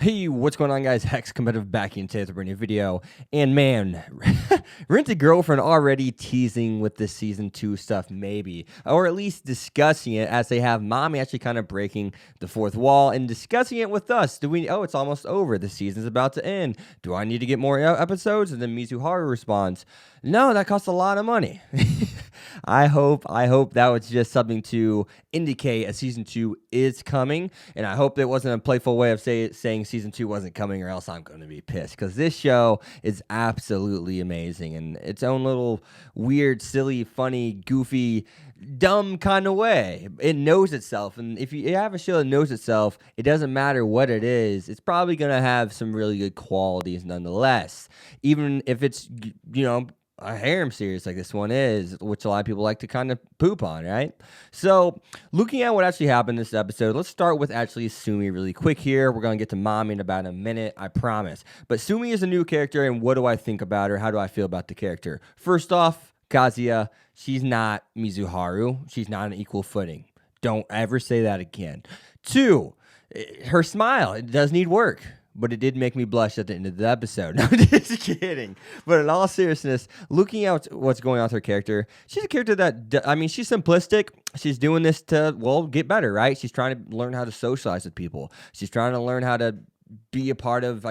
Hey, what's going on, guys? Hex Competitive back in today with a brand new video. And man, Rented Girlfriend already teasing with this season 2 stuff, maybe. Or at least discussing it, as they have Mami actually kind of breaking the fourth wall and discussing it with us. It's almost over. The season's about to end. Do I need to get more episodes? And then Mizuharu responds, no, that costs a lot of money. I hope that was just something to indicate a season 2 is coming, and I hope it wasn't a playful way of saying season 2 wasn't coming, or else I'm going to be pissed, because this show is absolutely amazing in its own little weird, silly, funny, goofy, dumb kind of way. It knows itself, and if you have a show that knows itself, it doesn't matter what it is, it's probably going to have some really good qualities nonetheless, even if it's, a harem series like this one is, which a lot of people like to kind of poop on, right? So, looking at what actually happened this episode, let's start with actually Sumi really quick here. We're going to get to Mami in about a minute, I promise. But Sumi is a new character, and what do I think about her? How do I feel about the character? First off, Kazuya, she's not Mizuharu. She's not on equal footing. Don't ever say that again. 2, her smile, it does need work. But it did make me blush at the end of the episode. No, just kidding. But in all seriousness, looking at what's going on with her character, she's a character that, she's simplistic. She's doing this to, get better, right? She's trying to learn how to socialize with people. She's trying to learn how to be a part of,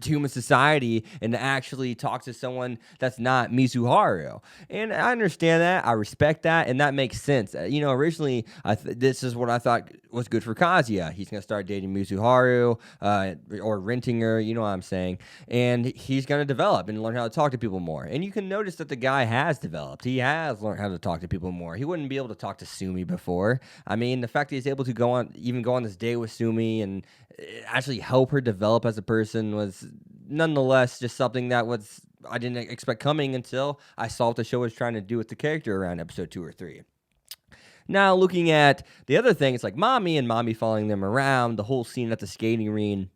human society and to actually talk to someone that's not Mizuharu. And I understand that. I respect that. And that makes sense. Originally, this is what I thought was good for Kazuya. He's going to start dating Mizuharu or renting her, you know what I'm saying. And he's going to develop and learn how to talk to people more. And you can notice that the guy has developed. He has learned how to talk to people more. He wouldn't be able to talk to Sumi before. I mean, the fact that he's able to go on this date with Sumi and actually help her develop as a person was nonetheless just something that I didn't expect coming until I saw what the show was trying to do with the character around episode 2 or 3. Now, looking at the other things like Mami following them around, the whole scene at the skating rink,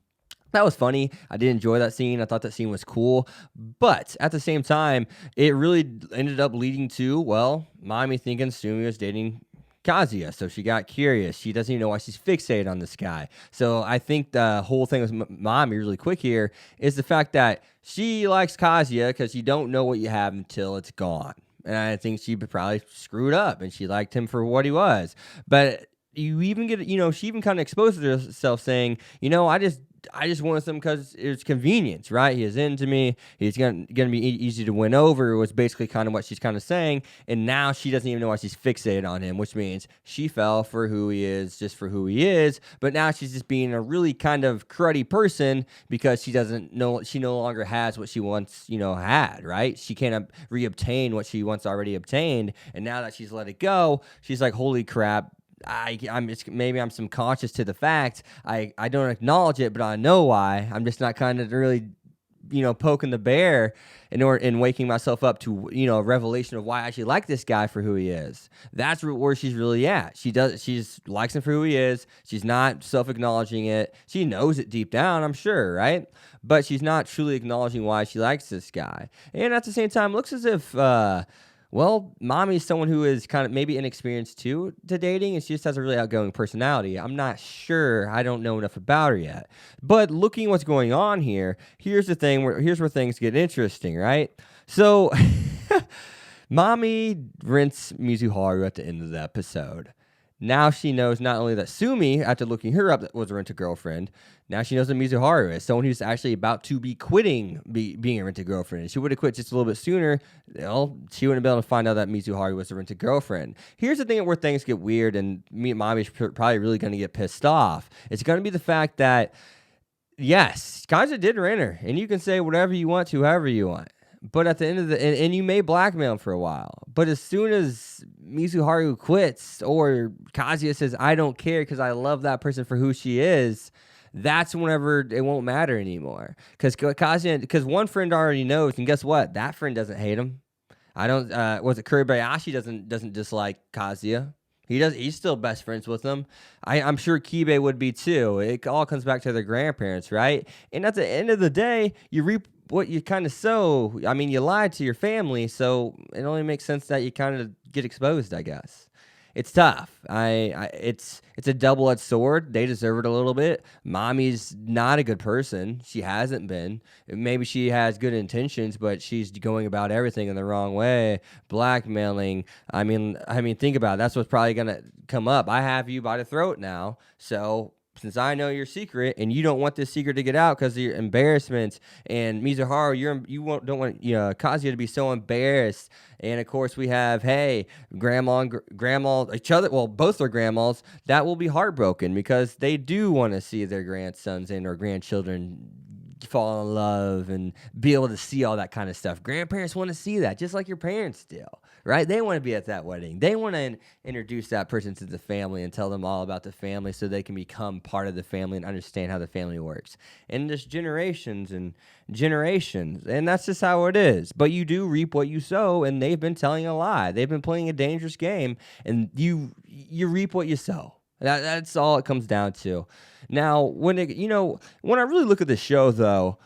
that was funny. I did enjoy that scene. I thought that scene was cool. But at the same time, it really ended up leading to, Mami thinking Sumi was dating Kazuya, so she got curious. She doesn't even know why she's fixated on this guy. So I think the whole thing with Mami, really quick here, is the fact that she likes Kazuya because you don't know what you have until it's gone. And I think she probably screwed up, and she liked him for what he was. But you even get, she even kind of exposed herself saying, I just wanted him because it's convenience, right? He is into me. He's gonna be easy to win over, was basically kind of what she's kind of saying. And now she doesn't even know why she's fixated on him, which means she fell for who he is, just for who he is. But now she's just being a really kind of cruddy person because she no longer has what she once, had, right? She can't reobtain what she once already obtained. And now that she's let it go, she's like, holy crap. Maybe I'm subconscious to the fact. I don't acknowledge it, but I know why. I'm just not kind of really, poking the bear in waking myself up to, a revelation of why I actually like this guy for who he is. That's where she's really at. She's likes him for who he is. She's not self-acknowledging it. She knows it deep down, I'm sure, right? But she's not truly acknowledging why she likes this guy. And at the same time, looks as if, Mami is someone who is kind of maybe inexperienced too to dating, and she just has a really outgoing personality. I'm not sure. I don't know enough about her yet. But looking at what's going on here, here's where things get interesting, right? So, Mami rents Mizuharu at the end of the episode. Now she knows not only that Sumi, after looking her up, was a rented girlfriend. Now she knows that Mizuharu is someone who's actually about to be quitting being a rented girlfriend. If she would have quit just a little bit sooner, she wouldn't have been able to find out that Mizuharu was a rented girlfriend. Here's the thing where things get weird, and me and Mami's probably really going to get pissed off. It's going to be the fact that, yes, Kazuya did rent her, and you can say whatever you want to, however you want. But at the end of and you may blackmail him for a while. But as soon as Mizuharu quits or Kazuya says, I don't care because I love that person for who she is, that's whenever it won't matter anymore. Because one friend already knows, and guess what? That friend doesn't hate him. Kuribayashi doesn't dislike Kazuya. He's still best friends with them. I'm sure Kibe would be too. It all comes back to their grandparents, right? And at the end of the day, you reap what you kind of sow. You lied to your family, so it only makes sense that you kind of get exposed, I guess. it's tough. It's a double-edged sword. They deserve it a little bit. Mommy's not a good person. She hasn't been. Maybe she has good intentions, but she's going about everything in the wrong way, blackmailing. I mean, think about it. That's what's probably gonna come up. I have you by the throat now, so. Since I know your secret and you don't want this secret to get out because of your embarrassment, and Mizuharu, don't want Kazuya to be so embarrassed. And of course, we have grandma and grandma, each other. Well, both their grandmas. That will be heartbroken because they do want to see their grandsons and or grandchildren fall in love and be able to see all that kind of stuff. Grandparents want to see that, just like your parents do, right? They want to be at that wedding. They want to introduce that person to the family and tell them all about the family so they can become part of the family and understand how the family works. And there's generations and generations, and that's just how it is. But you do reap what you sow, and they've been telling a lie. They've been playing a dangerous game, and you reap what you sow. That's all it comes down to. Now, when I really look at the show, though,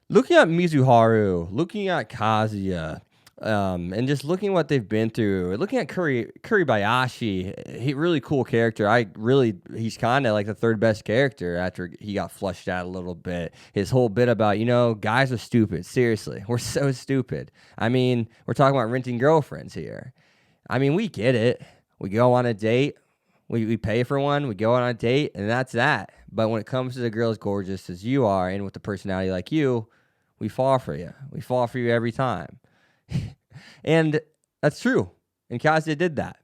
looking at Mizuharu, looking at Kazuya, and just looking at what they've been through, looking at Kuribayashi, really cool character. He's kind of like the third best character after he got flushed out a little bit. His whole bit about, guys are stupid. Seriously, we're so stupid. I mean, we're talking about renting girlfriends here. I mean, we get it. We go on a date. We pay for one, we go on a date, and that's that. But when it comes to the girl as gorgeous as you are and with a personality like you, we fall for you. We fall for you every time. And that's true. And Kazuya did that.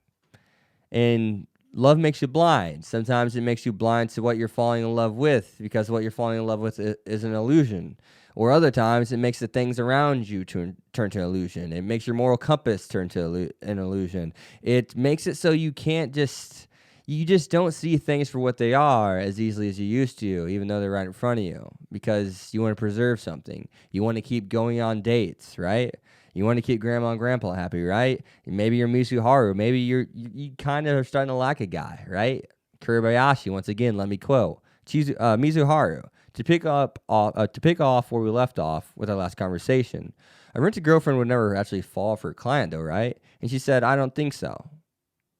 And love makes you blind. Sometimes it makes you blind to what you're falling in love with because what you're falling in love with is an illusion. Or other times it makes the things around you turn to an illusion. It makes your moral compass turn to an illusion. It makes it so you just don't see things for what they are as easily as you used to, even though they're right in front of you, because you want to preserve something. You want to keep going on dates, right? You want to keep grandma and grandpa happy, right? Maybe you're Mizuharu. Maybe you kind of are starting to like a guy, right? Kuribayashi, once again, let me quote. Mizuharu, to pick off where we left off with our last conversation. A rented girlfriend would never actually fall for a client, though, right? And she said, I don't think so.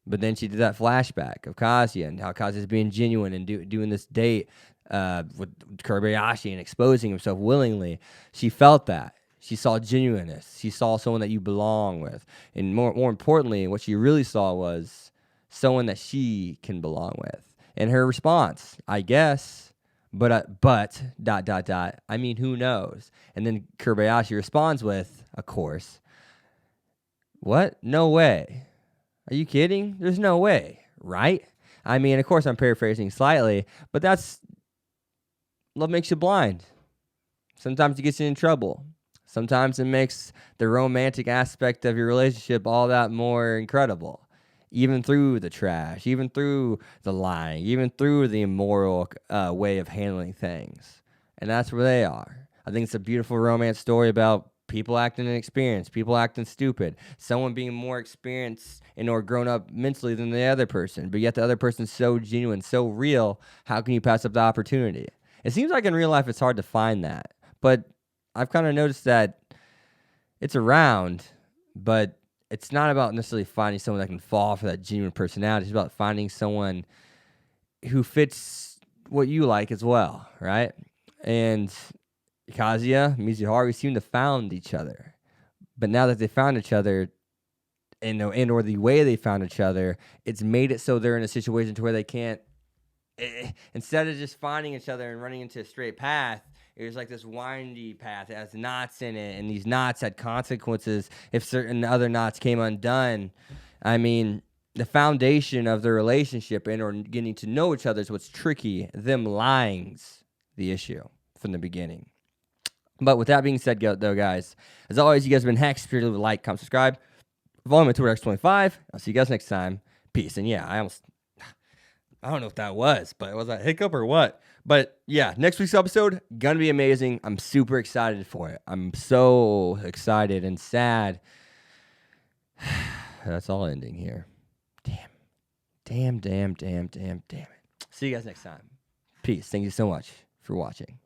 But then she did that flashback of Kazuya and how Kazuya's being genuine and doing this date with Kuribayashi and exposing himself willingly. She felt that. She saw genuineness. She saw someone that you belong with. And more importantly, what she really saw was someone that she can belong with. And her response, I guess, but, I mean, who knows? And then Kuribayashi responds with, of course, what? No way. Are you kidding? There's no way, right? I mean, of course, I'm paraphrasing slightly, but that's love makes you blind. Sometimes it gets you in trouble. Sometimes it makes the romantic aspect of your relationship all that more incredible, even through the trash, even through the lying, even through the immoral way of handling things. And that's where they are. I think it's a beautiful romance story about people acting inexperienced, people acting stupid, someone being more experienced and or grown up mentally than the other person, but yet the other person's so genuine, so real, how can you pass up the opportunity? It seems like in real life it's hard to find that, but I've kind of noticed that it's around, but it's not about necessarily finding someone that can fall for that genuine personality. It's about finding someone who fits what you like as well, right? And Kazuya, Mizuharu seem to found each other. But now that they found each other, and or the way they found each other, it's made it so they're in a situation to where they can't, instead of just finding each other and running into a straight path, it was like this windy path. It has knots in it, and these knots had consequences if certain other knots came undone. I mean, the foundation of their relationship and or getting to know each other is what's tricky. Them lying's the issue from the beginning. But with that being said, though, guys, as always, you guys have been Hex. If you're to like, comment, subscribe. Follow me on Twitter, X25. I'll see you guys next time. Peace. And yeah, I don't know if that was, but was that a hiccup or what? But yeah, next week's episode, gonna be amazing. I'm super excited for it. I'm so excited and sad. That's all ending here. Damn it. See you guys next time. Peace. Thank you so much for watching.